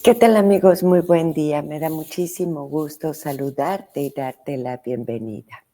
¿Qué tal amigos? Muy buen día. Me da muchísimo gusto saludarte y darte la bienvenida.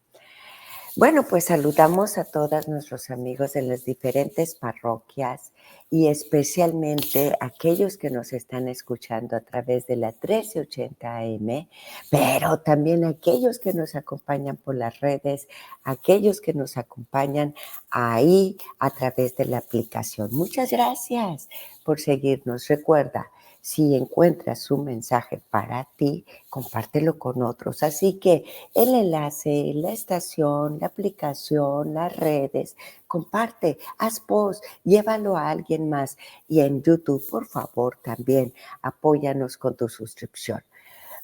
Bueno, pues saludamos a todos nuestros amigos de las diferentes parroquias y especialmente aquellos que nos están escuchando a través de la 1380 AM, pero también aquellos que nos acompañan por las redes, aquellos que nos acompañan ahí a través de la aplicación. Muchas gracias por seguirnos. Recuerda, si encuentras un mensaje para ti, compártelo con otros. Así que el enlace, la estación, la aplicación, las redes, comparte, haz post, llévalo a alguien más. Y en YouTube, por favor, también apóyanos con tu suscripción.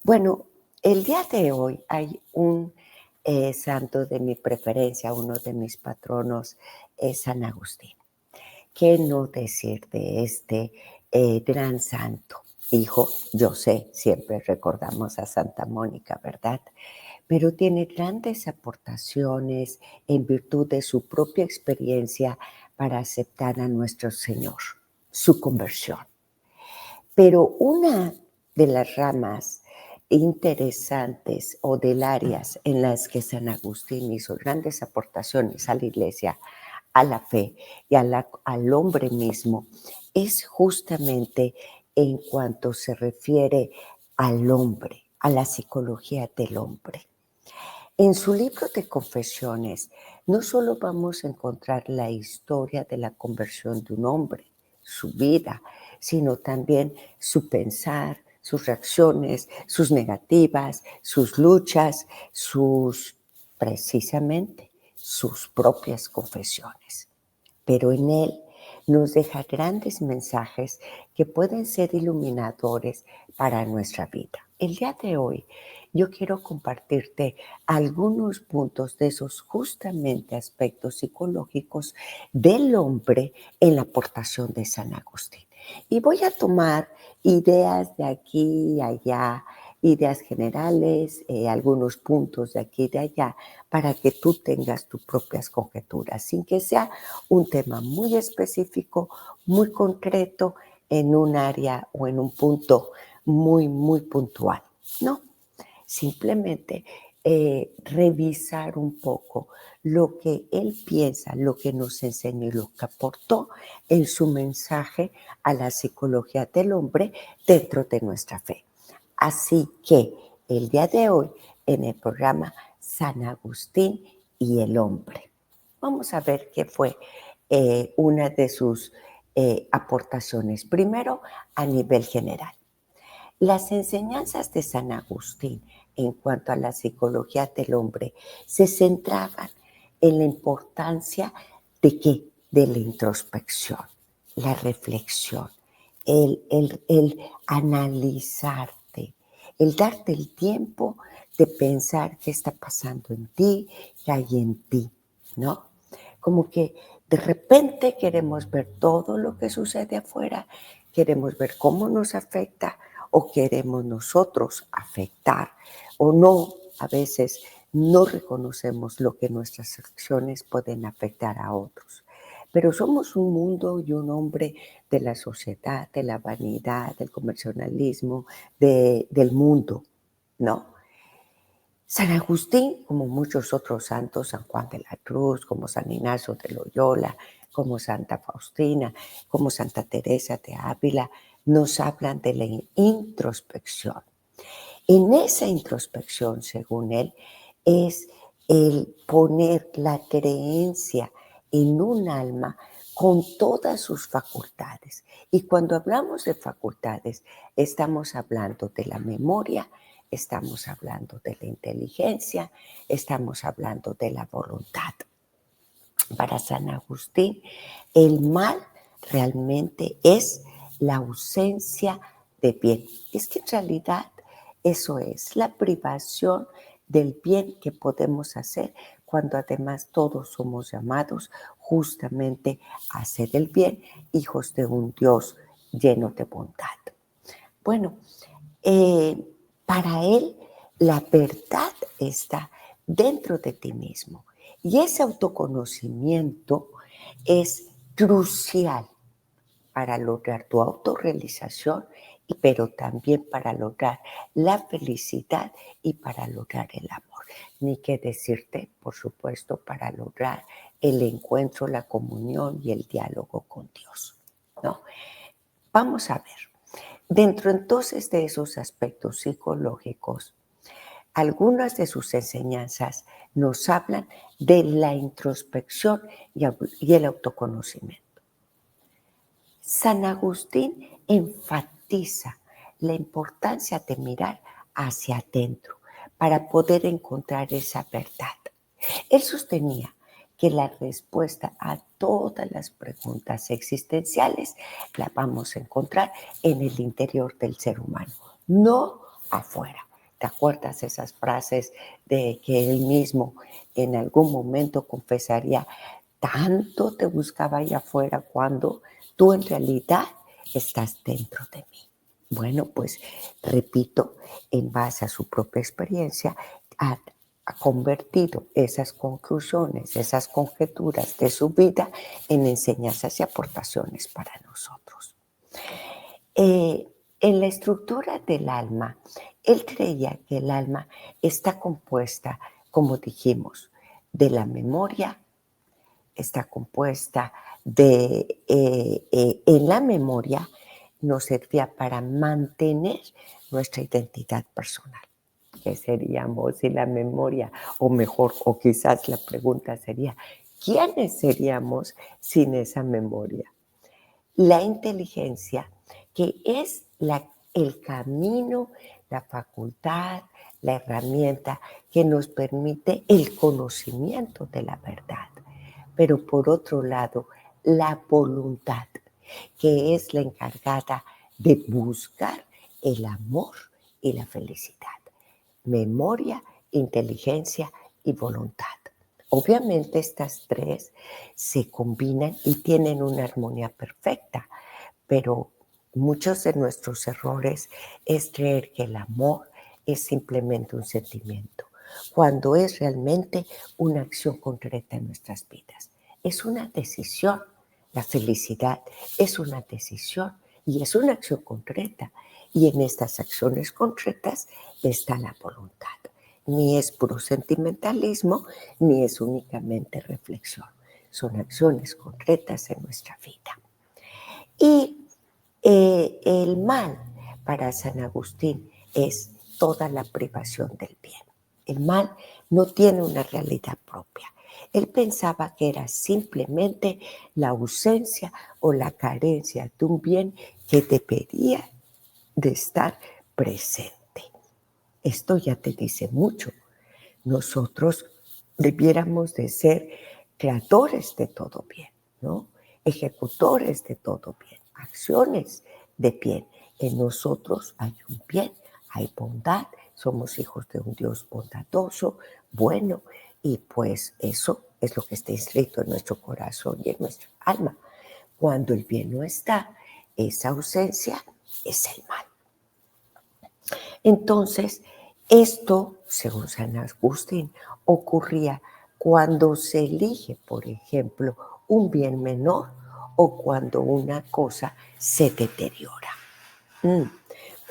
Bueno, el día de hoy hay un santo de mi preferencia, uno de mis patronos es San Agustín. ¿Qué no decir de este gran santo? Hijo, yo sé, siempre recordamos a Santa Mónica, ¿verdad? Pero tiene grandes aportaciones en virtud de su propia experiencia para aceptar a nuestro Señor, su conversión. Pero una de las ramas interesantes o del áreas en las que San Agustín hizo grandes aportaciones a la Iglesia, a la fe y al hombre mismo, es justamente en cuanto se refiere al hombre, a la psicología del hombre. En su libro de confesiones, no solo vamos a encontrar la historia de la conversión de un hombre, su vida, sino también su pensar, sus reacciones, sus negativas, sus luchas, precisamente, sus propias confesiones. Pero en él nos deja grandes mensajes que pueden ser iluminadores para nuestra vida. El día de hoy yo quiero compartirte algunos puntos de esos justamente aspectos psicológicos del hombre en la aportación de San Agustín. Y voy a tomar ideas de aquí y allá, ideas generales, algunos puntos de aquí y de allá, para que tú tengas tus propias conjeturas, sin que sea un tema muy específico, muy concreto, en un área o en un punto muy puntual. No, simplemente revisar un poco lo que él piensa, lo que nos enseñó y lo que aportó en su mensaje a la psicología del hombre dentro de nuestra fe. Así que el día de hoy, en el programa San Agustín y el hombre, vamos a ver qué fue una de sus aportaciones. Primero, a nivel general. Las enseñanzas de San Agustín en cuanto a la psicología del hombre se centraban en la importancia de qué? De la introspección, la reflexión, el analizarte, el darte el tiempo de pensar qué está pasando en ti, qué hay en ti, ¿no? Como que de repente queremos ver todo lo que sucede afuera, queremos ver cómo nos afecta o queremos nosotros afectar o no, a veces no reconocemos lo que nuestras acciones pueden afectar a otros. Pero somos un mundo y un hombre de la sociedad, de la vanidad, del comercialismo, del mundo, ¿no? San Agustín, como muchos otros santos, San Juan de la Cruz, como San Ignacio de Loyola, como Santa Faustina, como Santa Teresa de Ávila, nos hablan de la introspección. En esa introspección, según él, es el poner la creencia en un alma con todas sus facultades. Y cuando hablamos de facultades, estamos hablando de la memoria, estamos hablando de la inteligencia, estamos hablando de la voluntad. Para San Agustín, el mal realmente es la ausencia de bien. Es que en realidad eso es la privación del bien que podemos hacer cuando además todos somos llamados justamente a hacer el bien, hijos de un Dios lleno de bondad. Bueno, para él la verdad está dentro de ti mismo y ese autoconocimiento es crucial para lograr tu autorrealización, pero también para lograr la felicidad y para lograr el amor. Ni qué decirte, por supuesto, para lograr el encuentro, la comunión y el diálogo con Dios, ¿no? Vamos a ver, dentro entonces de esos aspectos psicológicos, algunas de sus enseñanzas nos hablan de la introspección y el autoconocimiento. San Agustín enfatiza la importancia de mirar hacia adentro para poder encontrar esa verdad. Él sostenía que la respuesta a todas las preguntas existenciales la vamos a encontrar en el interior del ser humano, no afuera. ¿Te acuerdas esas frases de que él mismo en algún momento confesaría, tanto te buscaba allá afuera cuando tú en realidad estás dentro de mí? Bueno, pues repito, en base a su propia experiencia, ha convertido esas conclusiones, esas conjeturas de su vida en enseñanzas y aportaciones para nosotros. Eh, en la estructura del alma, él creía que el alma está compuesta, como dijimos, de la memoria, está compuesta en la memoria nos servía para mantener nuestra identidad personal. ¿Qué seríamos sin la memoria? O mejor, o quizás la pregunta sería, ¿quiénes seríamos sin esa memoria? La inteligencia, que es el camino, la facultad, la herramienta que nos permite el conocimiento de la verdad. Pero por otro lado, la voluntad, que es la encargada de buscar el amor y la felicidad. Memoria, inteligencia y voluntad. Obviamente estas tres se combinan y tienen una armonía perfecta, pero muchos de nuestros errores es creer que el amor es simplemente un sentimiento, cuando es realmente una acción concreta en nuestras vidas. Es una decisión. La felicidad es una decisión y es una acción concreta. Y en estas acciones concretas está la voluntad. Ni es puro sentimentalismo, ni es únicamente reflexión. Son acciones concretas en nuestra vida. Y el mal para San Agustín es toda la privación del bien. El mal no tiene una realidad propia. Él pensaba que era simplemente la ausencia o la carencia de un bien que debería de estar presente. Esto ya te dice mucho. Nosotros debiéramos de ser creadores de todo bien, ¿no? Ejecutores de todo bien, acciones de bien. En nosotros hay un bien, hay bondad, somos hijos de un Dios bondadoso, bueno, y pues eso es lo que está inscrito en nuestro corazón y en nuestra alma. Cuando el bien no está, esa ausencia es el mal. Entonces, esto, según San Agustín, ocurría cuando se elige, por ejemplo, un bien menor o cuando una cosa se deteriora.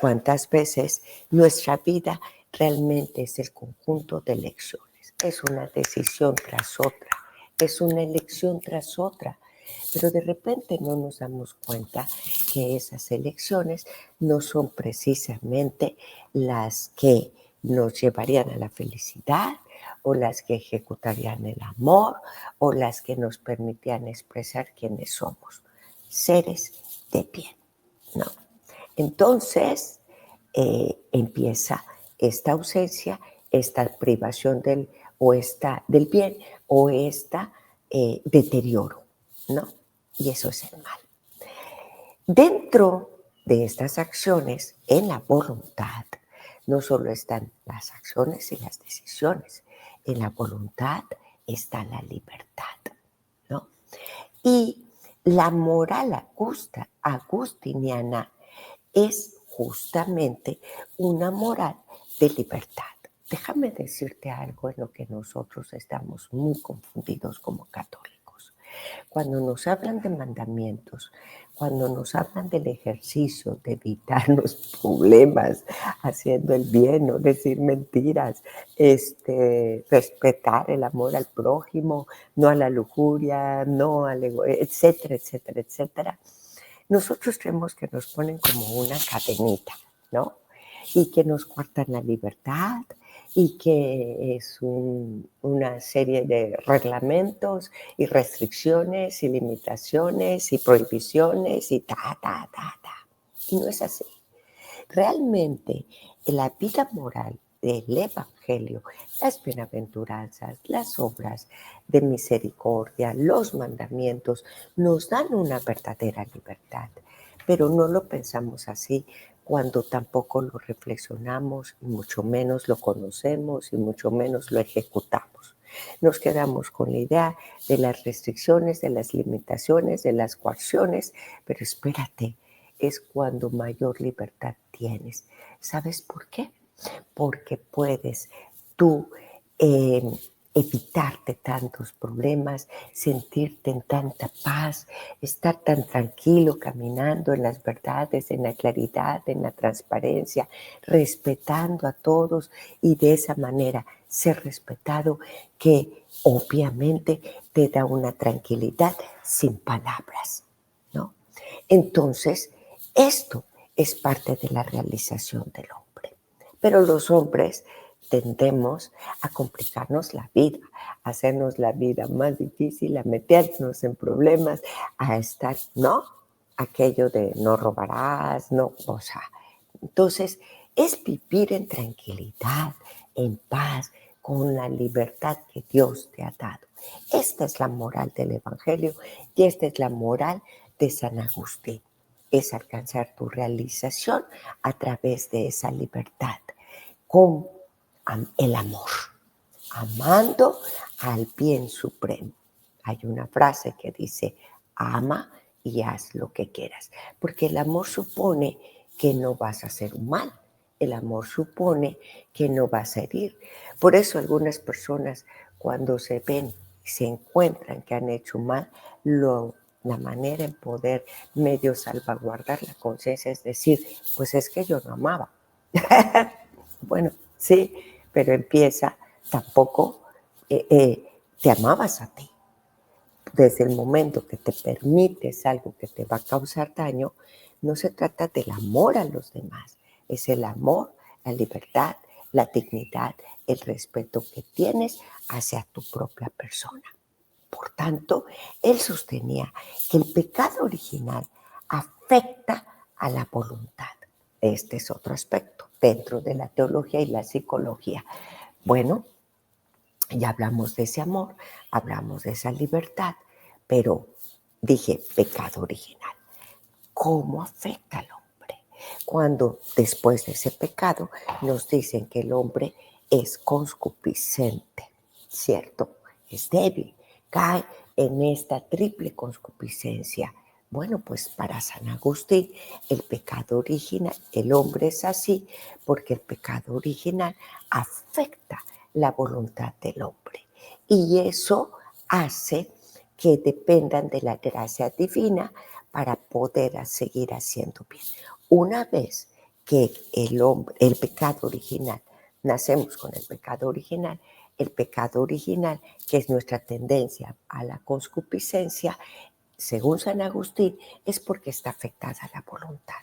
¿Cuántas veces nuestra vida realmente es el conjunto de elecciones? Es una decisión tras otra, es una elección tras otra, pero de repente no nos damos cuenta que esas elecciones no son precisamente las que nos llevarían a la felicidad o las que ejecutarían el amor o las que nos permitían expresar quiénes somos, seres de bien, ¿no? Entonces empieza esta ausencia, esta privación del bien o esta deterioro, ¿no? Y eso es el mal. Dentro de estas acciones, en la voluntad, no solo están las acciones y las decisiones, en la voluntad está la libertad, ¿no? Y la moral agustiniana es justamente una moral de libertad. Déjame decirte algo en lo que nosotros estamos muy confundidos como católicos. Cuando nos hablan de mandamientos, cuando nos hablan del ejercicio, de evitarnos problemas, haciendo el bien, no decir mentiras, respetar el amor al prójimo, no a la lujuria, no al etcétera, etcétera, etcétera, nosotros creemos que nos ponen como una cadenita, ¿no? Y que nos cortan la libertad y que es una serie de reglamentos y restricciones y limitaciones y prohibiciones y ta. Y no es así. Realmente, la vida moral del Evangelio, las bienaventuranzas, las obras de misericordia, los mandamientos, nos dan una verdadera libertad, pero no lo pensamos así cuando tampoco lo reflexionamos, y mucho menos lo conocemos y mucho menos lo ejecutamos. Nos quedamos con la idea de las restricciones, de las limitaciones, de las coacciones, pero espérate, es cuando mayor libertad tienes. ¿Sabes por qué? Porque puedes tú eh, evitarte tantos problemas, sentirte en tanta paz, estar tan tranquilo caminando en las verdades, en la claridad, en la transparencia, respetando a todos y de esa manera ser respetado que obviamente te da una tranquilidad sin palabras, ¿no? Entonces, esto es parte de la realización del hombre. Pero los hombres tendemos a complicarnos la vida, a hacernos la vida más difícil, a meternos en problemas, a estar, ¿no? Aquello de no robarás, no, o sea, entonces es vivir en tranquilidad, en paz, con la libertad que Dios te ha dado. Esta es la moral del Evangelio y esta es la moral de San Agustín. Es alcanzar tu realización a través de esa libertad con el amor, amando al bien supremo. Hay una frase que dice, ama y haz lo que quieras, porque el amor supone que no vas a hacer un mal, el amor supone que no vas a herir. Por eso algunas personas cuando se ven y se encuentran que han hecho mal, la manera en poder medio salvaguardar la conciencia es decir, pues es que yo no amaba. Bueno, sí, pero empieza, tampoco te amabas a ti. Desde el momento que te permites algo que te va a causar daño, no se trata del amor a los demás, es el amor, la libertad, la dignidad, el respeto que tienes hacia tu propia persona. Por tanto, él sostenía que el pecado original afecta a la voluntad. Este es otro aspecto dentro de la teología y la psicología. Bueno, ya hablamos de ese amor, hablamos de esa libertad, pero dije pecado original. ¿Cómo afecta al hombre? Cuando después de ese pecado nos dicen que el hombre es concupiscente, ¿cierto? Es débil, cae en esta triple concupiscencia. Bueno, pues para San Agustín, el pecado original, el hombre es así porque el pecado original afecta la voluntad del hombre. Y eso hace que dependan de la gracia divina para poder seguir haciendo bien. Una vez que el pecado original, nacemos con el pecado original, que es nuestra tendencia a la concupiscencia, según San Agustín, es porque está afectada la voluntad.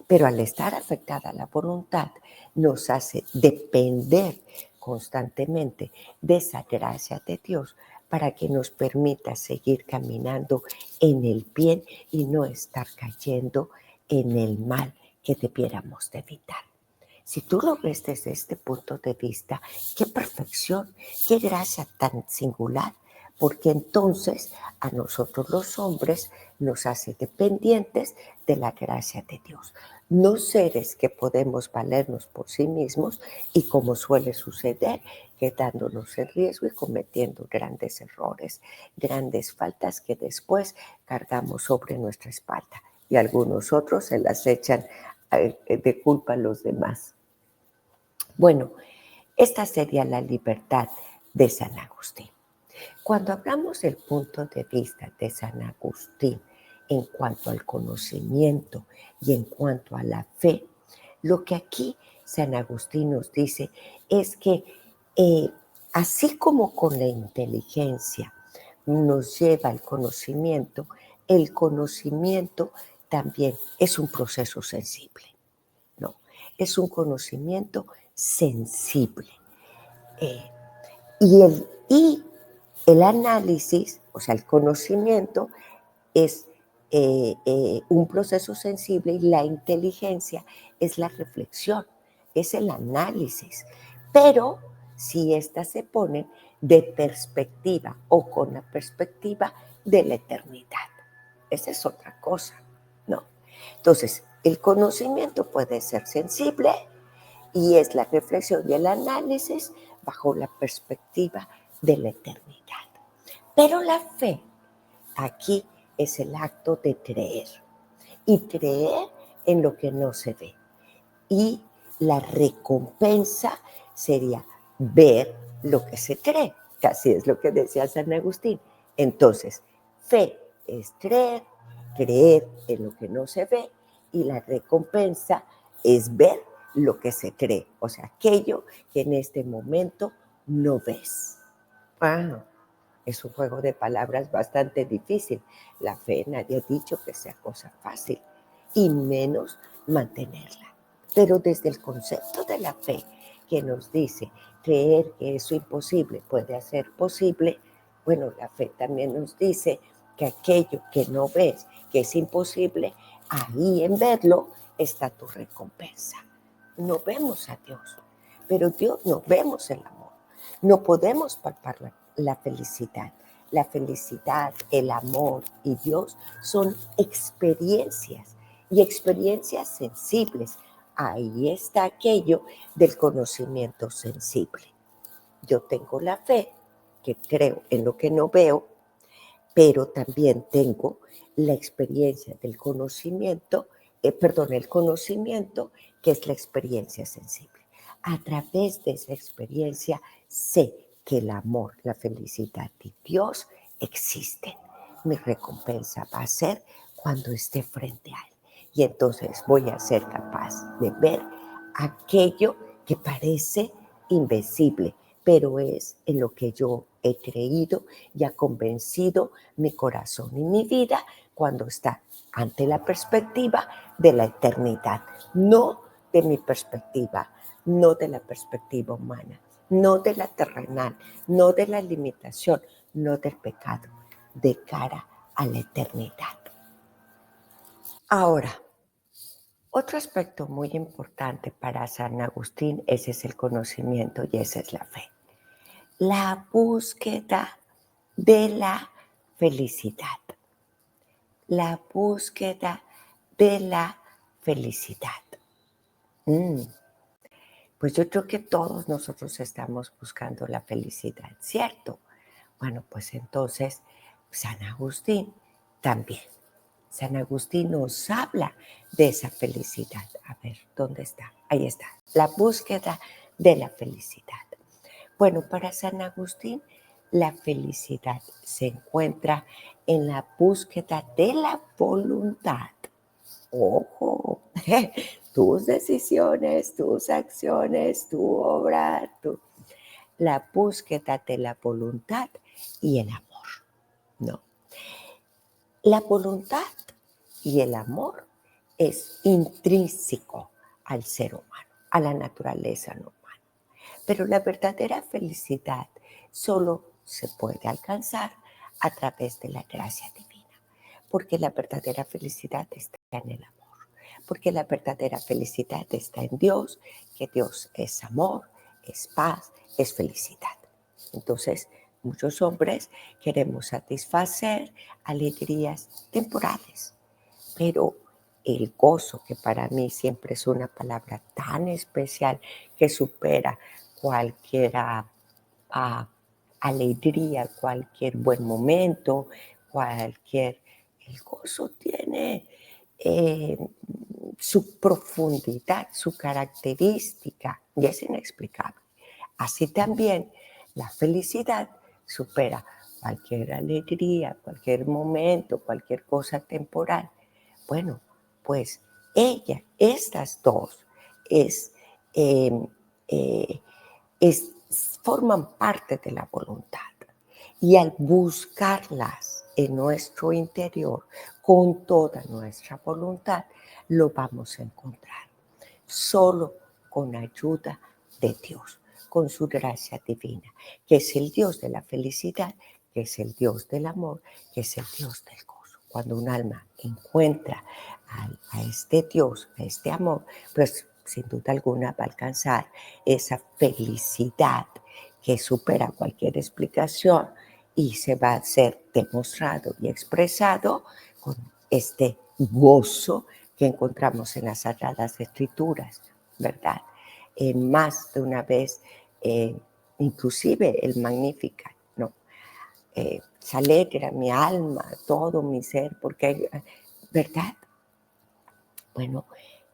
Pero al estar afectada la voluntad, nos hace depender constantemente de esa gracia de Dios para que nos permita seguir caminando en el bien y no estar cayendo en el mal que debiéramos de evitar. Si tú lo ves desde este punto de vista, qué perfección, qué gracia tan singular, porque entonces a nosotros los hombres nos hace dependientes de la gracia de Dios. No seres que podemos valernos por sí mismos y como suele suceder, quedándonos en riesgo y cometiendo grandes errores, grandes faltas que después cargamos sobre nuestra espalda y algunos otros se las echan de culpa a los demás. Bueno, esta sería la libertad de San Agustín. Cuando hablamos del punto de vista de San Agustín en cuanto al conocimiento y en cuanto a la fe, lo que aquí San Agustín nos dice es que eh, así como con la inteligencia nos lleva al conocimiento, el conocimiento también es un proceso sensible, ¿no? Es un conocimiento sensible. Eh, y el análisis, o sea, el conocimiento, es un proceso sensible y la inteligencia es la reflexión, es el análisis. Pero si éstas se ponen de perspectiva o con la perspectiva de la eternidad, esa es otra cosa, ¿no? Entonces, el conocimiento puede ser sensible y es la reflexión y el análisis bajo la perspectiva de la eternidad. Pero la fe aquí es el acto de creer y creer en lo que no se ve. Y la recompensa sería ver lo que se cree, que así es lo que decía San Agustín. Entonces, fe es creer, creer en lo que no se ve, y la recompensa es ver lo que se cree, o sea, aquello que en este momento no ves. Ah, es un juego de palabras bastante difícil. La fe, nadie ha dicho que sea cosa fácil, y menos mantenerla. Pero desde el concepto de la fe, que nos dice creer que eso imposible puede hacer posible, bueno, la fe también nos dice que aquello que no ves, que es imposible, ahí en verlo está tu recompensa. No vemos a Dios, pero Dios no vemos el amor. No podemos palpar la felicidad. La felicidad, el amor y Dios son experiencias y experiencias sensibles. Ahí está aquello del conocimiento sensible. Yo tengo la fe, que creo en lo que no veo, pero también tengo la experiencia del conocimiento, el conocimiento, que es la experiencia sensible. A través de esa experiencia sé que el amor, la felicidad y Dios existen. Mi recompensa va a ser cuando esté frente a Él. Y entonces voy a ser capaz de ver aquello que parece invencible, pero es en lo que yo he creído y ha convencido mi corazón y mi vida cuando está ante la perspectiva de la eternidad, no de mi perspectiva, no de la perspectiva humana, no de la terrenal, no de la limitación, no del pecado, de cara a la eternidad. Ahora, otro aspecto muy importante para San Agustín, ese es el conocimiento y esa es la fe. La búsqueda de la felicidad. La búsqueda de la felicidad. Pues yo creo que todos nosotros estamos buscando la felicidad, ¿cierto? Bueno, pues entonces San Agustín también. San Agustín nos habla de esa felicidad. A ver, ¿dónde está? Ahí está. La búsqueda de la felicidad. Bueno, para San Agustín, la felicidad se encuentra en la búsqueda de la voluntad. Ojo, tus decisiones, tus acciones, tu obra, la búsqueda de la voluntad y el amor. No. La voluntad y el amor es intrínseco al ser humano, a la naturaleza humana. Pero la verdadera felicidad solo se puede alcanzar a través de la gracia divina, porque la verdadera felicidad está en el amor, porque la verdadera felicidad está en Dios, que Dios es amor, es paz, es felicidad. Entonces, muchos hombres queremos satisfacer alegrías temporales, pero el gozo, que para mí siempre es una palabra tan especial que supera cualquier alegría, cualquier buen momento, el gozo tiene su profundidad, su característica, y es inexplicable. Así también la felicidad supera cualquier alegría, cualquier momento, cualquier cosa temporal. Bueno, pues estas dos, es, eh, eh, es- forman parte de la voluntad. Y al buscarlas en nuestro interior con toda nuestra voluntad, lo vamos a encontrar. Solo con ayuda de Dios, con su gracia divina, que es el Dios de la felicidad, que es el Dios del amor, que es el Dios del gozo. Cuando un alma encuentra a este Dios, a este amor, pues sin duda alguna va a alcanzar esa felicidad que supera cualquier explicación y se va a ser demostrado y expresado con este gozo que encontramos en las Sagradas Escrituras, ¿verdad? Más de una vez, inclusive el Magnificat, ¿no? Se alegra mi alma, todo mi ser, porque, ¿verdad? Bueno,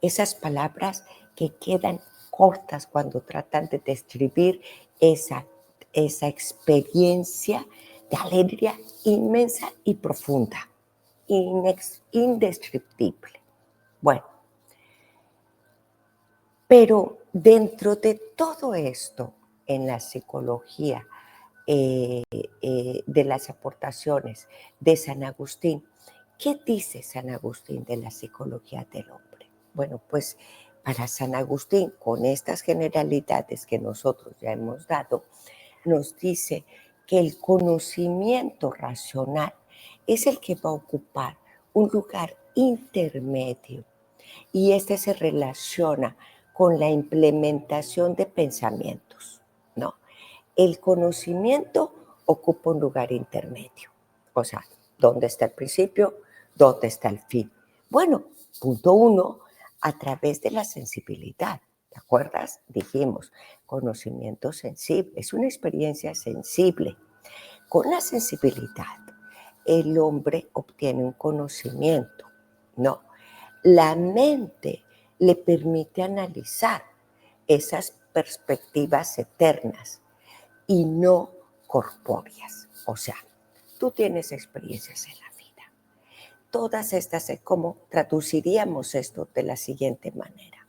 esas palabras que quedan cortas cuando tratan de describir esa, esa experiencia de alegría inmensa y profunda, indescriptible. Bueno, pero dentro de todo esto, en la psicología, de las aportaciones de San Agustín, ¿qué dice San Agustín de la psicología del hombre? Bueno, pues para San Agustín, con estas generalidades que nosotros ya hemos dado, nos dice que el conocimiento racional es el que va a ocupar un lugar intermedio y este se relaciona con la implementación de pensamientos, ¿no? El conocimiento ocupa un lugar intermedio, o sea, ¿dónde está el principio? ¿Dónde está el fin? Bueno, punto uno, a través de la sensibilidad. ¿Te acuerdas? Dijimos, conocimiento sensible, es una experiencia sensible. Con la sensibilidad, el hombre obtiene un conocimiento, ¿no? La mente le permite analizar esas perspectivas eternas y no corpóreas. O sea, tú tienes experiencias en la vida. Todas estas, ¿cómo traduciríamos esto de la siguiente manera?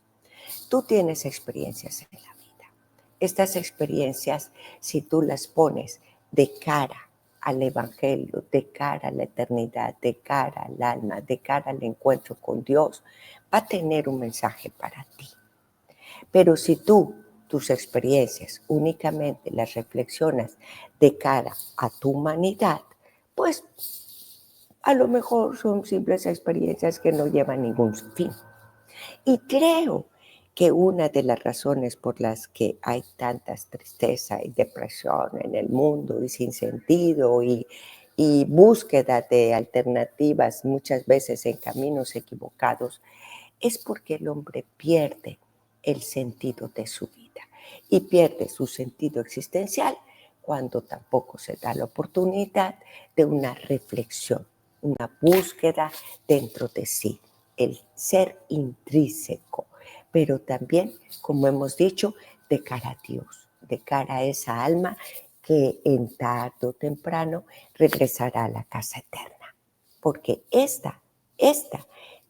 Tú tienes experiencias en la vida. Estas experiencias, si tú las pones de cara al Evangelio, de cara a la eternidad, de cara al alma, de cara al encuentro con Dios, va a tener un mensaje para ti. Pero si tú tus experiencias únicamente las reflexionas de cara a tu humanidad, pues a lo mejor son simples experiencias que no llevan ningún fin. Y creo que una de las razones por las que hay tantas tristeza y depresión en el mundo y sin sentido y búsqueda de alternativas muchas veces en caminos equivocados es porque el hombre pierde el sentido de su vida y pierde su sentido existencial cuando tampoco se da la oportunidad de una reflexión, una búsqueda dentro de sí, el ser intrínseco, pero también, como hemos dicho, de cara a Dios, de cara a esa alma que en tarde o temprano regresará a la casa eterna, porque esta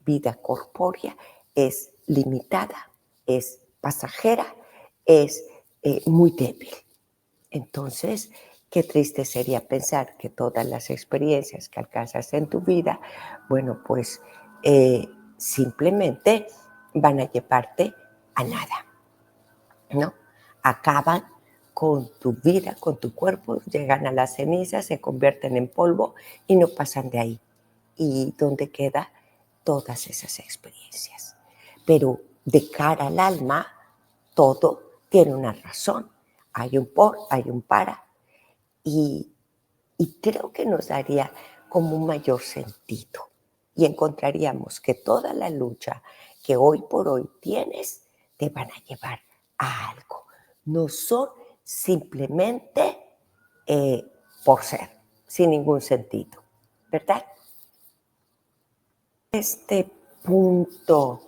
vida corpórea es limitada, es pasajera, es muy débil. Entonces, qué triste sería pensar que todas las experiencias que alcanzas en tu vida, bueno, pues simplemente van a llevarte a nada, ¿no? Acaban con tu vida, con tu cuerpo, llegan a las cenizas, se convierten en polvo y no pasan de ahí. ¿Y dónde queda todas esas experiencias? Pero de cara al alma, todo tiene una razón. Hay un por, hay un para. Y, y creo que nos daría como un mayor sentido. Y encontraríamos que toda la lucha que hoy por hoy tienes te van a llevar a algo. No son simplemente eh, por ser, sin ningún sentido, ¿verdad? Este punto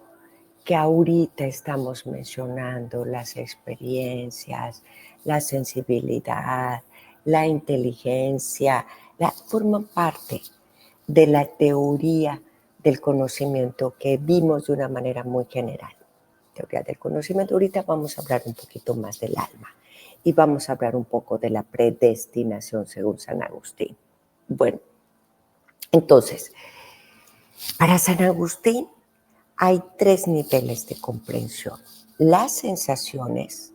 que ahorita estamos mencionando, las experiencias, la sensibilidad, la inteligencia, forman parte de la teoría del conocimiento que vimos de una manera muy general. Teoría del conocimiento. Ahorita vamos a hablar un poquito más del alma y vamos a hablar un poco de la predestinación según San Agustín. Bueno, entonces, para San Agustín hay 3 niveles de comprensión: las sensaciones,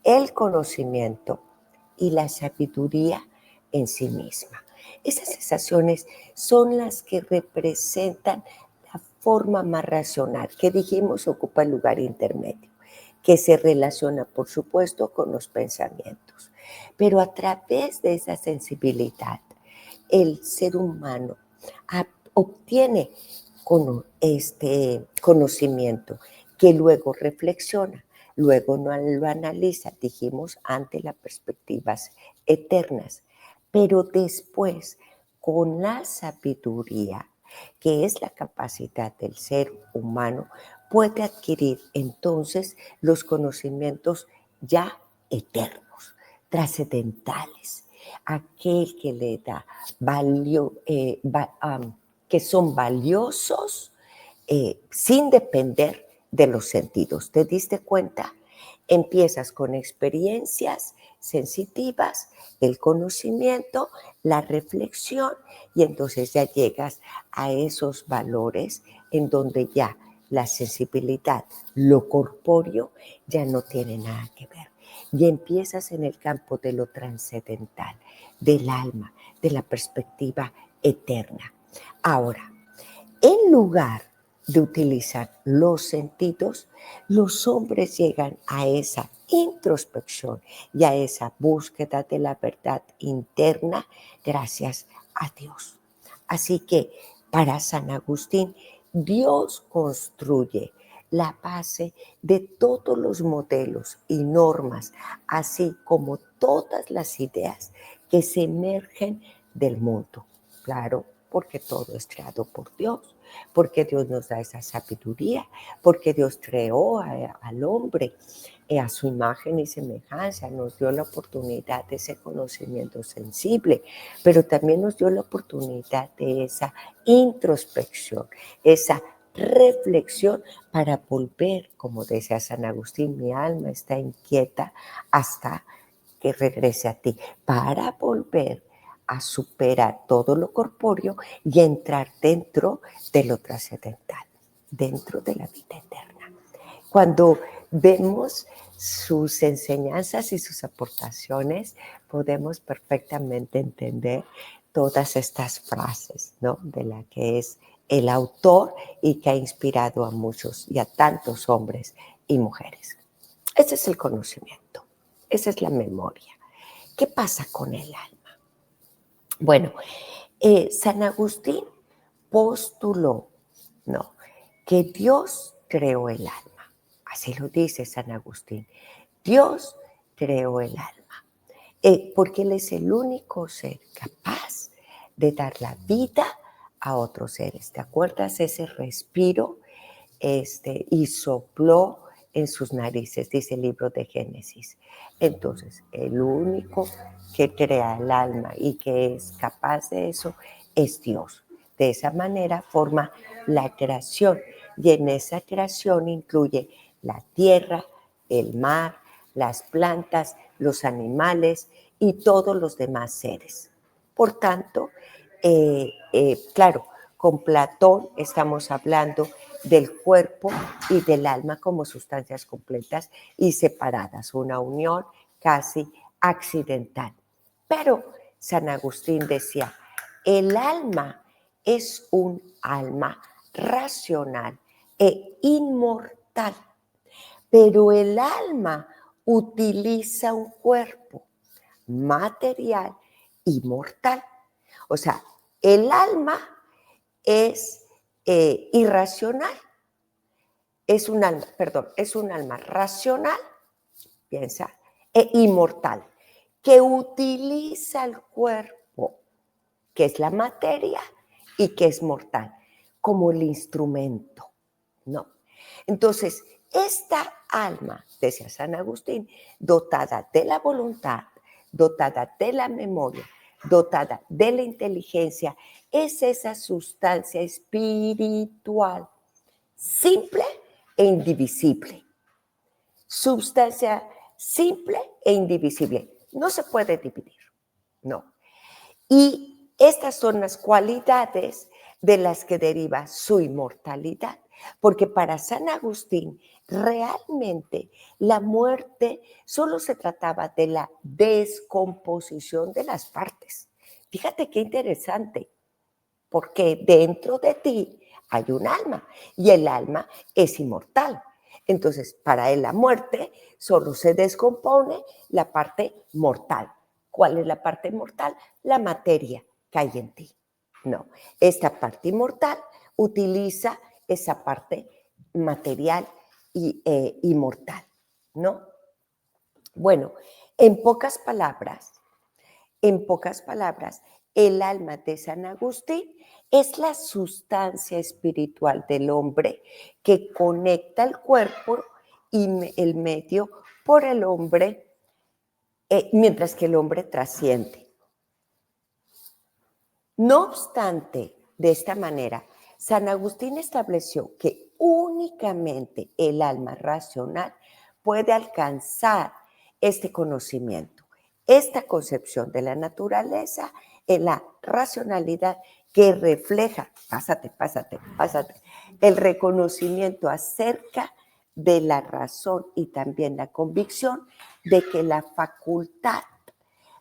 el conocimiento y la sabiduría en sí misma. Esas sensaciones son las que representan la forma más racional, que dijimos ocupa el lugar intermedio, que se relaciona, por supuesto, con los pensamientos. Pero a través de esa sensibilidad, el ser humano obtiene este conocimiento que luego reflexiona, luego no lo analiza, dijimos, ante las perspectivas eternas. Pero después, con la sabiduría, que es la capacidad del ser humano, puede adquirir entonces los conocimientos ya eternos, trascendentales, aquel que le da que son valiosos sin depender de los sentidos. ¿Te diste cuenta? Empiezas con experiencias sensitivas, el conocimiento, la reflexión, y entonces ya llegas a esos valores en donde ya la sensibilidad, lo corpóreo, ya no tiene nada que ver. Y empiezas en el campo de lo trascendental, del alma, de la perspectiva eterna. Ahora, en lugar de utilizar los sentidos, los hombres llegan a esa introspección y a esa búsqueda de la verdad interna gracias a Dios. Así que para San Agustín, Dios construye la base de todos los modelos y normas, así como todas las ideas que se emergen del mundo. Claro, porque todo es creado por Dios, porque Dios nos da esa sabiduría, porque Dios creó al hombre a su imagen y semejanza, nos dio la oportunidad de ese conocimiento sensible, pero también nos dio la oportunidad de esa introspección, esa reflexión para volver, como decía San Agustín, mi alma está inquieta hasta que regrese a ti, para volver a superar todo lo corpóreo y entrar dentro de lo trascendental, dentro de la vida eterna. Cuando vemos sus enseñanzas y sus aportaciones, podemos perfectamente entender todas estas frases, ¿no?, de la que es el autor y que ha inspirado a muchos y a tantos hombres y mujeres. Ese es el conocimiento, esa es la memoria. ¿Qué pasa con el alma? Bueno, San Agustín postuló, ¿no?, que Dios creó el alma. Así lo dice San Agustín. Dios creó el alma, porque Él es el único ser capaz de dar la vida a otros seres. ¿Te acuerdas ese respiro? Y sopló en sus narices, dice el libro de Génesis. Entonces, el único que crea el alma y que es capaz de eso es Dios. De esa manera forma la creación, y en esa creación incluye la tierra, el mar, las plantas, los animales y todos los demás seres. Por tanto, claro, con Platón estamos hablando del cuerpo y del alma como sustancias completas y separadas, una unión casi accidental. Pero San Agustín decía, el alma es un alma racional e inmortal, pero el alma utiliza un cuerpo material y mortal. O sea, el alma es irracional, es un alma racional, piensa, e inmortal, que utiliza el cuerpo, que es la materia y que es mortal, como el instrumento, ¿no? Entonces, esta alma, decía San Agustín, dotada de la voluntad, dotada de la memoria, dotada de la inteligencia, es esa sustancia espiritual, simple e indivisible. Sustancia simple e indivisible. No se puede dividir, no. Y estas son las cualidades de las que deriva su inmortalidad. Porque para San Agustín, realmente la muerte solo se trataba de la descomposición de las partes. Fíjate qué interesante, porque dentro de ti hay un alma y el alma es inmortal. Entonces, para él la muerte solo se descompone la parte mortal. ¿Cuál es la parte mortal? La materia que hay en ti. No, esta parte inmortal utiliza esa parte material y inmortal, ¿no? Bueno, en pocas palabras, el alma de San Agustín es la sustancia espiritual del hombre que conecta el cuerpo y el medio por el hombre, mientras que el hombre trasciende. No obstante, de esta manera, San Agustín estableció que únicamente el alma racional puede alcanzar este conocimiento, esta concepción de la naturaleza en la racionalidad que refleja, pásate, el reconocimiento acerca de la razón y también la convicción de que la facultad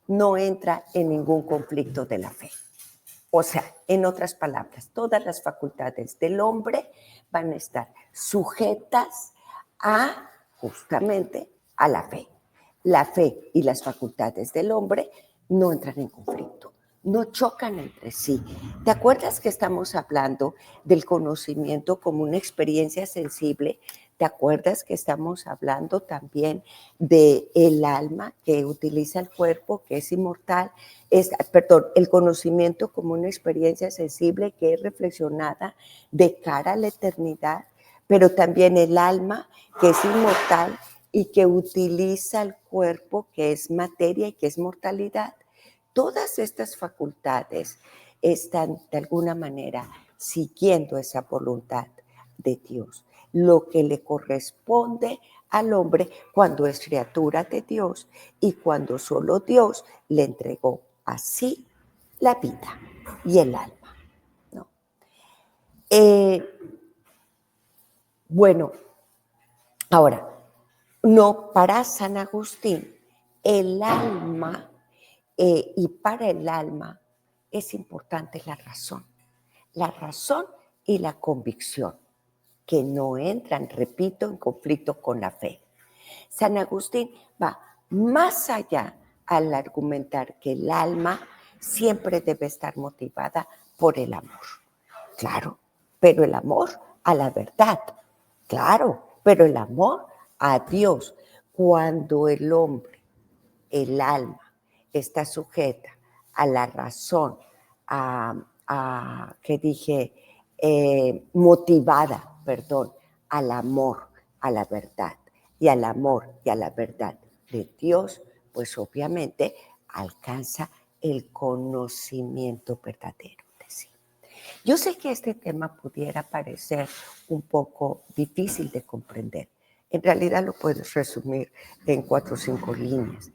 no entra en ningún conflicto de la fe. O sea, en otras palabras, todas las facultades del hombre van a estar sujetas a, justamente, a la fe. La fe y las facultades del hombre no entran en conflicto, no chocan entre sí. ¿Te acuerdas que estamos hablando del conocimiento como una experiencia sensible? ¿Te acuerdas que estamos hablando también del alma que utiliza el cuerpo, que es inmortal? El conocimiento como una experiencia sensible que es reflexionada de cara a la eternidad, pero también el alma que es inmortal y que utiliza el cuerpo que es materia y que es mortalidad. Todas estas facultades están de alguna manera siguiendo esa voluntad de Dios, lo que le corresponde al hombre cuando es criatura de Dios y cuando solo Dios le entregó así la vida y el alma, ¿no? Bueno, ahora, no, para San Agustín, el alma y para el alma es importante la razón y la convicción, que no entran, repito, en conflicto con la fe. San Agustín va más allá al argumentar que el alma siempre debe estar motivada por el amor. Claro, pero el amor a la verdad. Claro, pero el amor a Dios. Cuando el hombre, el alma, está sujeta a la razón, motivada, perdón, al amor, a la verdad, y al amor y a la verdad de Dios, pues obviamente alcanza el conocimiento verdadero de sí. Yo sé que este tema pudiera parecer un poco difícil de comprender. En realidad lo puedes resumir en 4 o 5 líneas,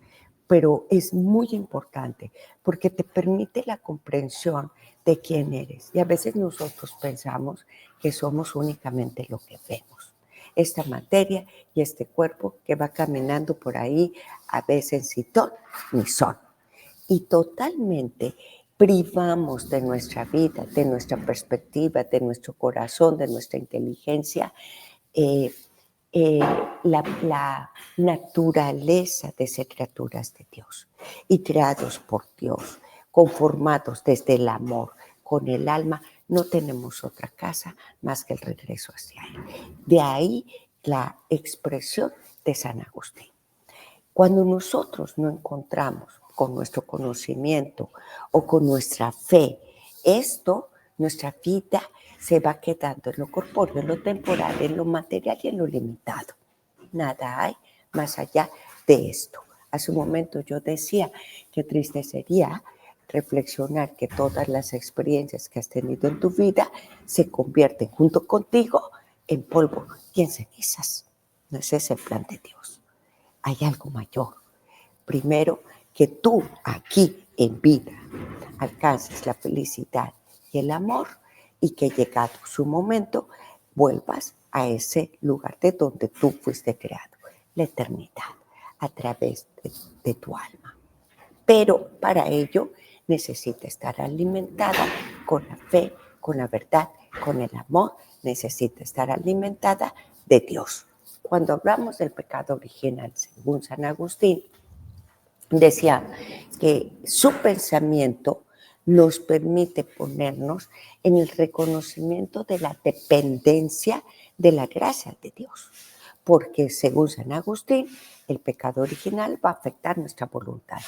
pero es muy importante porque te permite la comprensión de quién eres. Y a veces nosotros pensamos que somos únicamente lo que vemos. Esta materia y este cuerpo que va caminando por ahí, a veces sin ton ni son. Y totalmente privamos de nuestra vida, de nuestra perspectiva, de nuestro corazón, de nuestra inteligencia, la naturaleza de ser criaturas de Dios y creados por Dios, conformados desde el amor, con el alma, no tenemos otra casa más que el regreso hacia Él. De ahí la expresión de San Agustín. Cuando nosotros no encontramos con nuestro conocimiento o con nuestra fe esto, nuestra vida se va quedando en lo corpóreo, en lo temporal, en lo material y en lo limitado. Nada hay más allá de esto. A su momento yo decía que triste sería reflexionar que todas las experiencias que has tenido en tu vida se convierten junto contigo en polvo y en cenizas. No es ese el plan de Dios. Hay algo mayor. Primero, que tú aquí en vida alcances la felicidad y el amor y que llegado su momento vuelvas a ese lugar de donde tú fuiste creado, la eternidad, a través de tu alma. Pero para ello necesita estar alimentada con la fe, con la verdad, con el amor, necesita estar alimentada de Dios. Cuando hablamos del pecado original, según San Agustín, decía que su pensamiento nos permite ponernos en el reconocimiento de la dependencia de la gracia de Dios, porque según San Agustín, el pecado original va a afectar nuestra voluntad.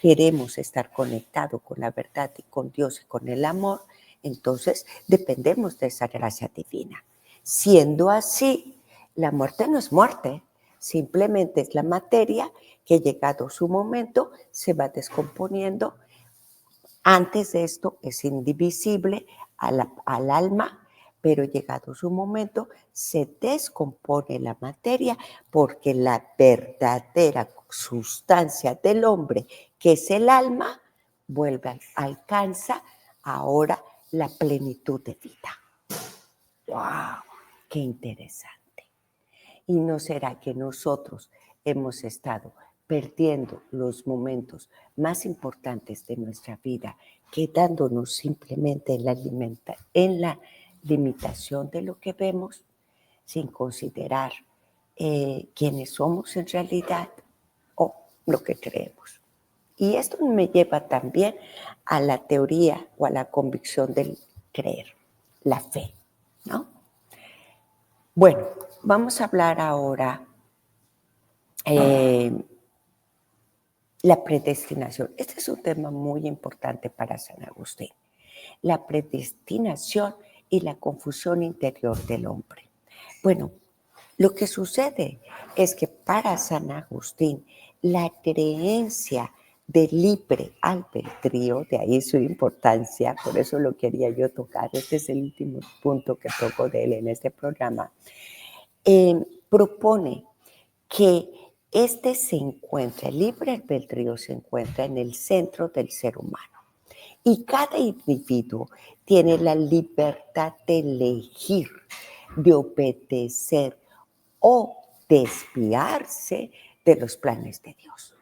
Queremos estar conectados con la verdad y con Dios y con el amor, entonces dependemos de esa gracia divina. Siendo así, la muerte no es muerte, simplemente es la materia que llegado su momento se va descomponiendo. Antes de esto es indivisible al alma, pero llegado su momento se descompone la materia porque la verdadera sustancia del hombre, que es el alma, alcanza ahora la plenitud de vida. ¡Wow! ¡Qué interesante! ¿Y no será que nosotros hemos estado perdiendo los momentos más importantes de nuestra vida, quedándonos simplemente en la limitación de lo que vemos, sin considerar quiénes somos en realidad o lo que creemos? Y esto me lleva también a la teoría o a la convicción del creer, la fe, ¿no? Bueno, vamos a hablar ahora la predestinación. Este es un tema muy importante para San Agustín. La predestinación y la confusión interior del hombre. Bueno, lo que sucede es que para San Agustín la creencia del libre albedrío, de ahí su importancia, por eso lo quería yo tocar, este es el último punto que toco de él en este programa, propone que el libre albedrío se encuentra en el centro del ser humano y cada individuo tiene la libertad de elegir, de obedecer o desviarse de los planes de Dios.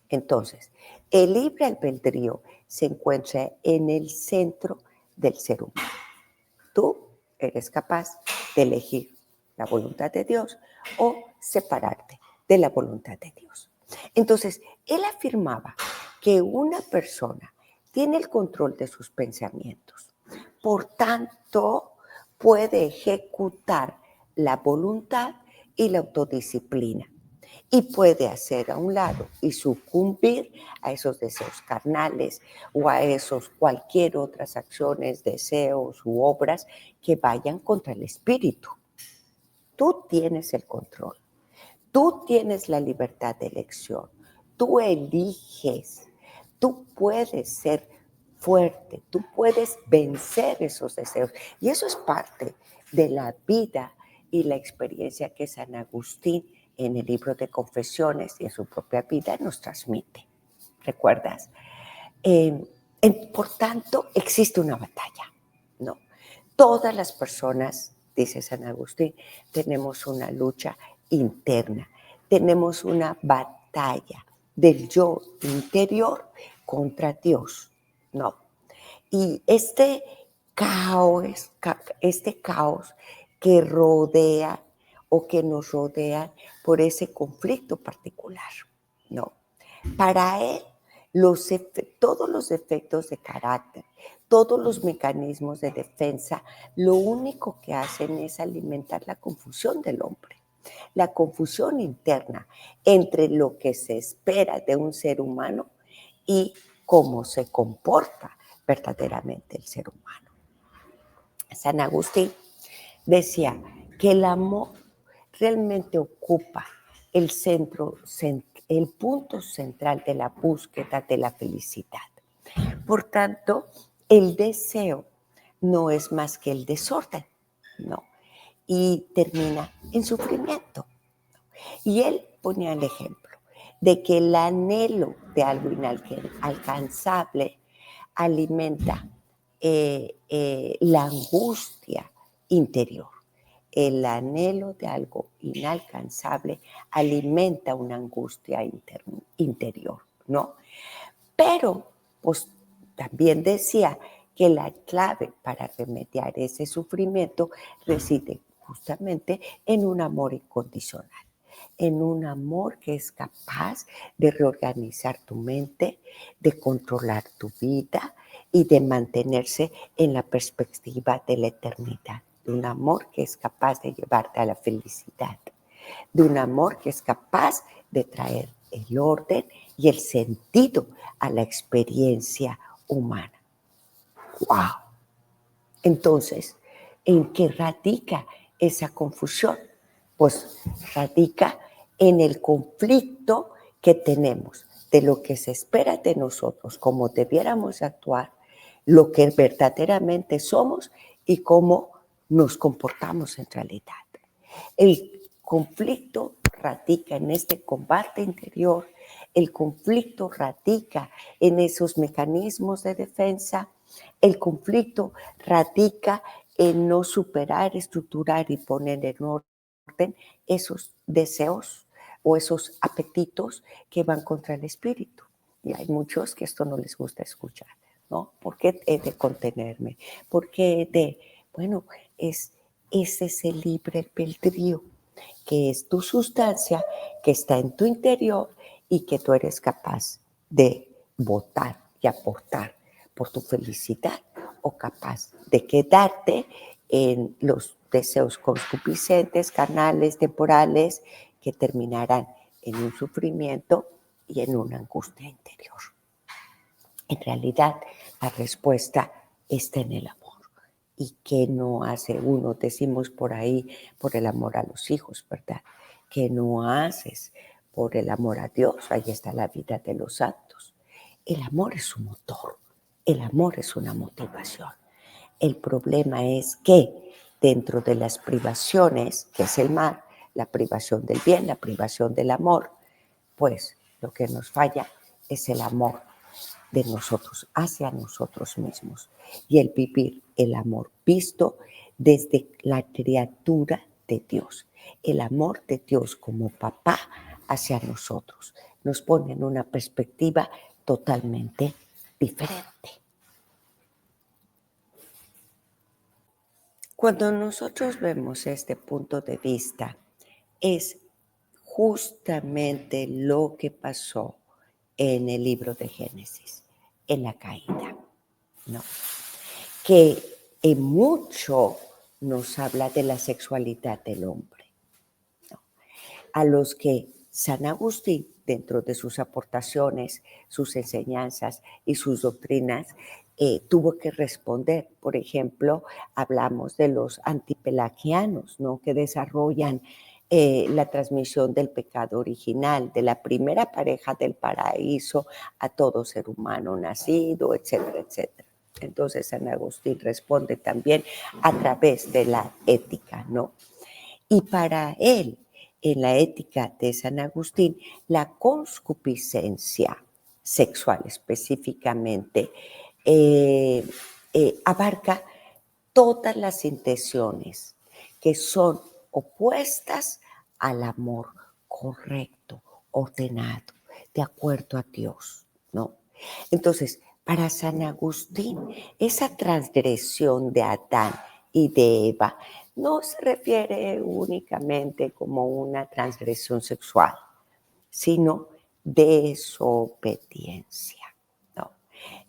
Entonces, el libre albedrío se encuentra en el centro del ser humano. Tú eres capaz de elegir la voluntad de Dios o separarte de la voluntad de Dios. Entonces, él afirmaba que una persona tiene el control de sus pensamientos, por tanto, puede ejecutar la voluntad y la autodisciplina y puede hacer a un lado y sucumbir a esos deseos carnales o a esos cualquier otras acciones, deseos u obras que vayan contra el espíritu. Tú tienes el control, tú tienes la libertad de elección, tú eliges, tú puedes ser fuerte, tú puedes vencer esos deseos. Y eso es parte de la vida y la experiencia que San Agustín en el libro de Confesiones y en su propia vida nos transmite. ¿Recuerdas? Por tanto, existe una batalla, ¿no? Todas las personas, dice San Agustín, tenemos una lucha interna, tenemos una batalla del yo interior contra Dios, ¿no? Y este caos que rodea o que nos rodea por ese conflicto particular, ¿no? Para él, todos los efectos de carácter, todos los mecanismos de defensa, lo único que hacen es alimentar la confusión del hombre, la confusión interna entre lo que se espera de un ser humano y cómo se comporta verdaderamente el ser humano. San Agustín decía que el amor realmente ocupa el centro el punto central de la búsqueda de la felicidad. Por tanto, el deseo no es más que el desorden, ¿no? Y termina en sufrimiento. Y él ponía el ejemplo de que el anhelo de algo inalcanzable alimenta la angustia interior. El anhelo de algo inalcanzable alimenta una angustia interior, ¿no? Pero, pues, también decía que la clave para remediar ese sufrimiento reside justamente en un amor incondicional, en un amor que es capaz de reorganizar tu mente, de controlar tu vida y de mantenerse en la perspectiva de la eternidad, de un amor que es capaz de llevarte a la felicidad, de un amor que es capaz de traer el orden y el sentido a la experiencia humana. ¡Wow! Entonces, ¿en qué radica esa confusión? Pues radica en el conflicto que tenemos de lo que se espera de nosotros, cómo debiéramos actuar, lo que verdaderamente somos y cómo nos comportamos en realidad. El conflicto radica en este combate interior, el conflicto radica en esos mecanismos de defensa, el conflicto radica en no superar, estructurar y poner en orden esos deseos o esos apetitos que van contra el espíritu. Y hay muchos que esto no les gusta escuchar, ¿no? ¿Por qué he de contenerme? ¿Por qué he de? Bueno, ese es el libre albedrío, que es tu sustancia que está en tu interior y que tú eres capaz de votar y aportar por tu felicidad o capaz de quedarte en los deseos concupiscentes, carnales, temporales, que terminarán en un sufrimiento y en una angustia interior. En realidad, la respuesta está en el amor. ¿Y qué no hace uno? Decimos por ahí, por el amor a los hijos, ¿verdad? ¿Qué no haces por el amor a Dios? Ahí está la vida de los santos. El amor es un motor, el amor es una motivación. El problema es que dentro de las privaciones, que es el mal, la privación del bien, la privación del amor, pues lo que nos falla es el amor de nosotros hacia nosotros mismos y el vivir el amor visto desde la criatura de Dios. El amor de Dios como papá hacia nosotros nos pone en una perspectiva totalmente diferente. Cuando nosotros vemos este punto de vista, es justamente lo que pasó en el libro de Génesis, en la caída, ¿no? Que en mucho nos habla de la sexualidad del hombre, ¿no? A los que San Agustín, dentro de sus aportaciones, sus enseñanzas y sus doctrinas, tuvo que responder. Por ejemplo, hablamos de los antipelagianos, ¿no? Que desarrollan la transmisión del pecado original, de la primera pareja del paraíso a todo ser humano nacido, etcétera, etcétera. Entonces San Agustín responde también a través de la ética, ¿no? Y para él, en la ética de San Agustín, la concupiscencia sexual específicamente abarca todas las intenciones que son opuestas al amor correcto, ordenado, de acuerdo a Dios, ¿no? Entonces, para San Agustín, esa transgresión de Adán y de Eva no se refiere únicamente como una transgresión sexual, sino desobediencia, ¿no?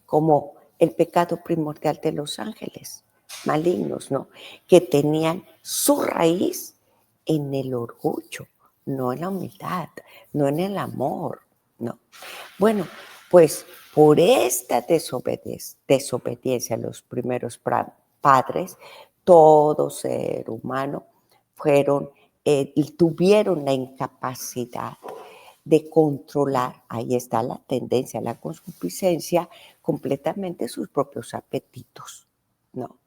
Como el pecado primordial de los ángeles malignos, ¿no? Que tenían su raíz en el orgullo, no en la humildad, no en el amor, ¿no? Bueno, pues por esta desobediencia a los primeros padres, todo ser humano tuvieron la incapacidad de controlar, ahí está la tendencia a la concupiscencia, completamente sus propios apetitos, ¿no?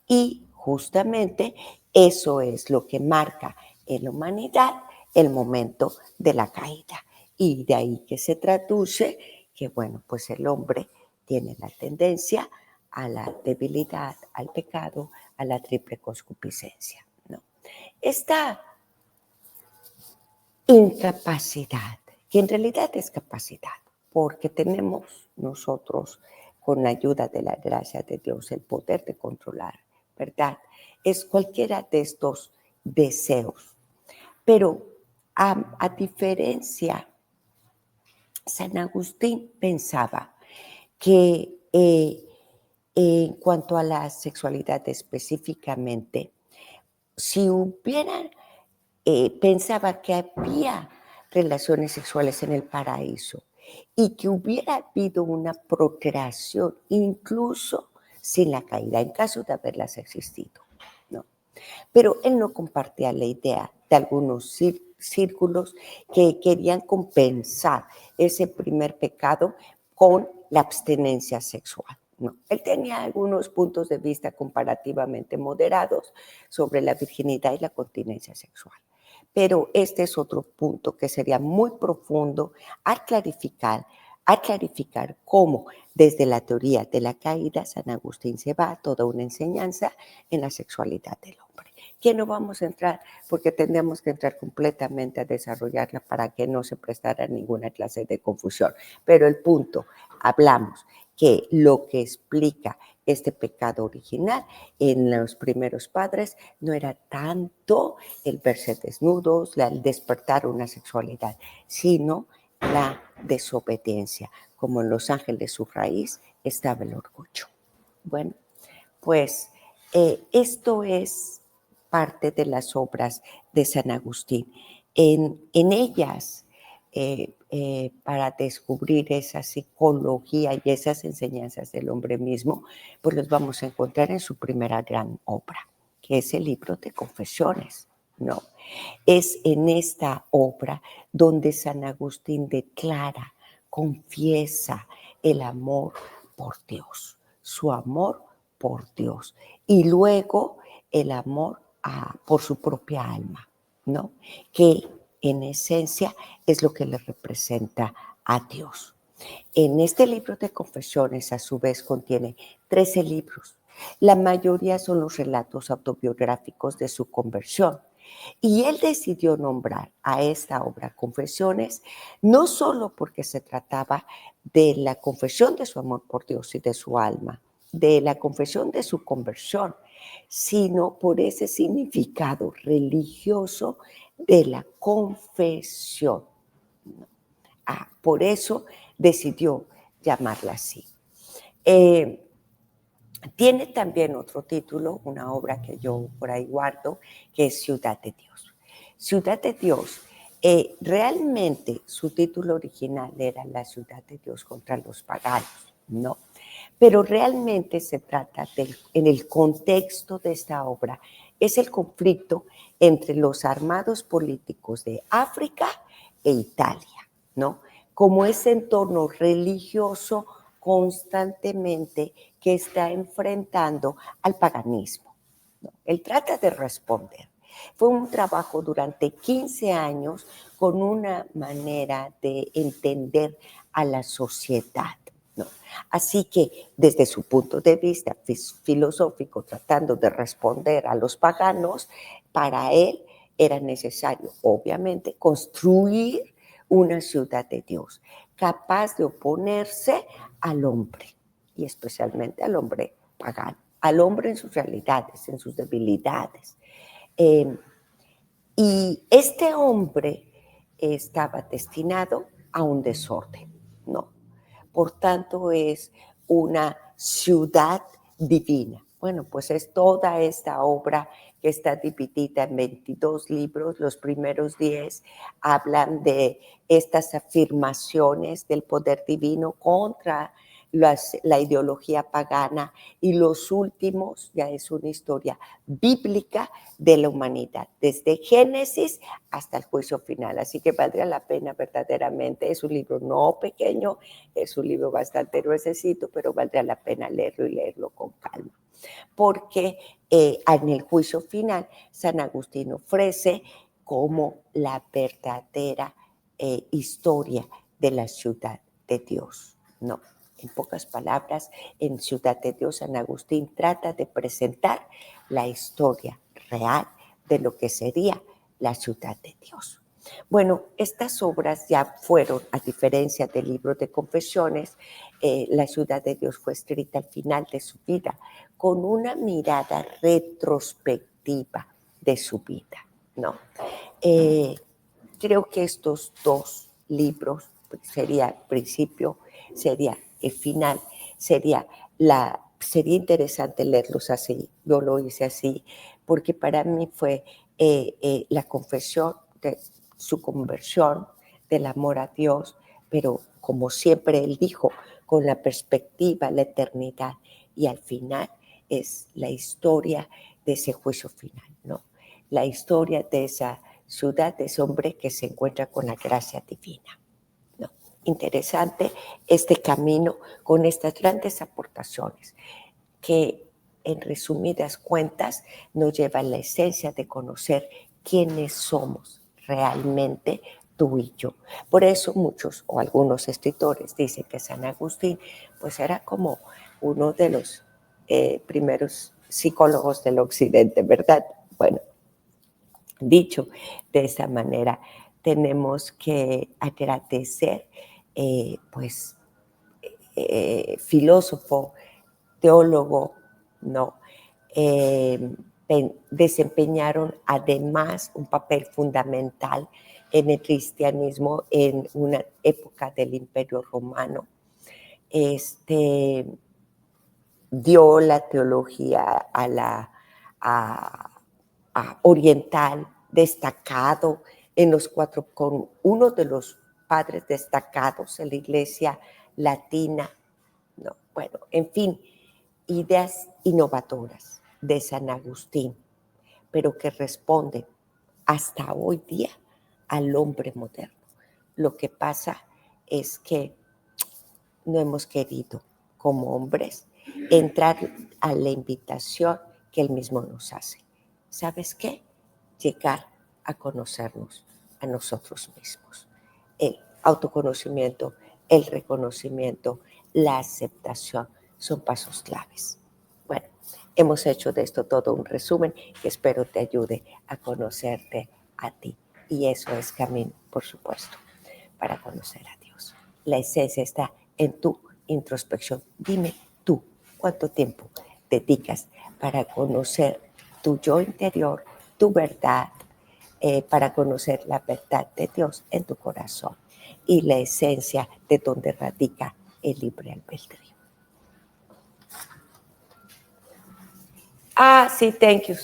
Y justamente eso es lo que marca en la humanidad el momento de la caída. Y de ahí que se traduce que, bueno, pues el hombre tiene la tendencia a la debilidad, al pecado, a la triple concupiscencia, ¿no? Esta incapacidad, que en realidad es capacidad, porque tenemos nosotros, con la ayuda de la gracia de Dios, el poder de controlar, ¿verdad? Es cualquiera de estos deseos. Pero a diferencia, San Agustín pensaba que en cuanto a la sexualidad específicamente, si hubieran pensaba que había relaciones sexuales en el paraíso y que hubiera habido una procreación incluso sin la caída, en caso de haberlas existido, ¿no? Pero él no compartía la idea de algunos círculos que querían compensar ese primer pecado con la abstinencia sexual. No, él tenía algunos puntos de vista comparativamente moderados sobre la virginidad y la continencia sexual. Pero este es otro punto que sería muy profundo al clarificar cómo desde la teoría de la caída San Agustín se va a toda una enseñanza en la sexualidad del hombre. Que no vamos a entrar porque tendríamos que entrar completamente a desarrollarla para que no se prestara ninguna clase de confusión. Pero el punto, hablamos que lo que explica este pecado original en los primeros padres no era tanto el verse desnudos, el despertar una sexualidad, sino la desobediencia. Como en los ángeles su raíz estaba el orgullo. Bueno, pues esto es parte de las obras de San Agustín. En ellas, para descubrir esa psicología y esas enseñanzas del hombre mismo, pues los vamos a encontrar en su primera gran obra, que es el libro de Confesiones, ¿no? Es en esta obra donde San Agustín declara, confiesa el amor por Dios, su amor por Dios y luego el amor por su propia alma, ¿no? Que en esencia es lo que le representa a Dios. En este libro de confesiones, a su vez, contiene 13 libros. La mayoría son los relatos autobiográficos de su conversión. Y él decidió nombrar a esta obra Confesiones, no solo porque se trataba de la confesión de su amor por Dios y de su alma, de la confesión de su conversión, sino por ese significado religioso de la confesión. Por eso decidió llamarla así. Tiene también otro título, una obra que yo por ahí guardo, que es Ciudad de Dios. Ciudad de Dios, realmente su título original era La ciudad de Dios contra los paganos, ¿no? Pero realmente se trata en el contexto de esta obra, es el conflicto entre los armados políticos de África e Italia, ¿no? Como ese entorno religioso constantemente que está enfrentando al paganismo, ¿no? Él trata de responder. Fue un trabajo durante 15 años con una manera de entender a la sociedad, ¿no? Así que desde su punto de vista filosófico, tratando de responder a los paganos, para él era necesario, obviamente, construir una ciudad de Dios, capaz de oponerse al hombre, y especialmente al hombre pagano, al hombre en sus realidades, en sus debilidades. Y este hombre estaba destinado a un desorden, ¿no? Por tanto, es una ciudad divina. Bueno, pues es toda esta obra que está dividida en 22 libros. Los primeros 10 hablan de estas afirmaciones del poder divino contra la ideología pagana, y los últimos ya es una historia bíblica de la humanidad, desde Génesis hasta el juicio final. Así que valdría la pena verdaderamente. Es un libro no pequeño, es un libro bastante gruesecito, pero valdría la pena leerlo y leerlo con calma. Porque en el juicio final, San Agustín ofrece como la verdadera historia de la ciudad de Dios. No, en pocas palabras, en Ciudad de Dios, San Agustín trata de presentar la historia real de lo que sería la ciudad de Dios. Bueno, estas obras ya fueron, a diferencia del libro de confesiones, la ciudad de Dios fue escrita al final de su vida, con una mirada retrospectiva de su vida, ¿no? Creo que estos dos libros, sería principio, sería el final, sería interesante leerlos así. Yo lo hice así, porque para mí fue la confesión de su conversión, del amor a Dios, pero como siempre él dijo, con la perspectiva, la eternidad, y al final es la historia de ese juicio final, ¿no? La historia de esa ciudad, de ese hombre que se encuentra con la gracia divina, ¿no? Interesante este camino con estas grandes aportaciones que, en resumidas cuentas, nos lleva a la esencia de conocer quiénes somos realmente tú y yo. Por eso muchos o algunos escritores dicen que San Agustín pues era como uno de los primeros psicólogos del occidente, ¿verdad? Bueno, dicho de esa manera, tenemos que agradecer, pues, filósofo, teólogo, ¿no? Eh, desempeñaron además un papel fundamental en el cristianismo en una época del Imperio Romano. Dio la teología a la oriental, destacado en los cuatro, con uno de los padres destacados en la iglesia latina, ¿no? Bueno, en fin, ideas innovadoras de San Agustín, pero que responden hasta hoy día al hombre moderno. Lo que pasa es que no hemos querido, como hombres, entrar a la invitación que él mismo nos hace. ¿Sabes qué? Llegar a conocernos a nosotros mismos. El autoconocimiento, el reconocimiento, la aceptación son pasos claves. Bueno, hemos hecho de esto todo un resumen que espero te ayude a conocerte a ti. Y eso es camino, por supuesto, para conocer a Dios. La esencia está en tu introspección. Dime tú, ¿cuánto tiempo dedicas para conocer tu yo interior, tu verdad, para conocer la verdad de Dios en tu corazón y la esencia de donde radica el libre albedrío? Ah, sí, thank you.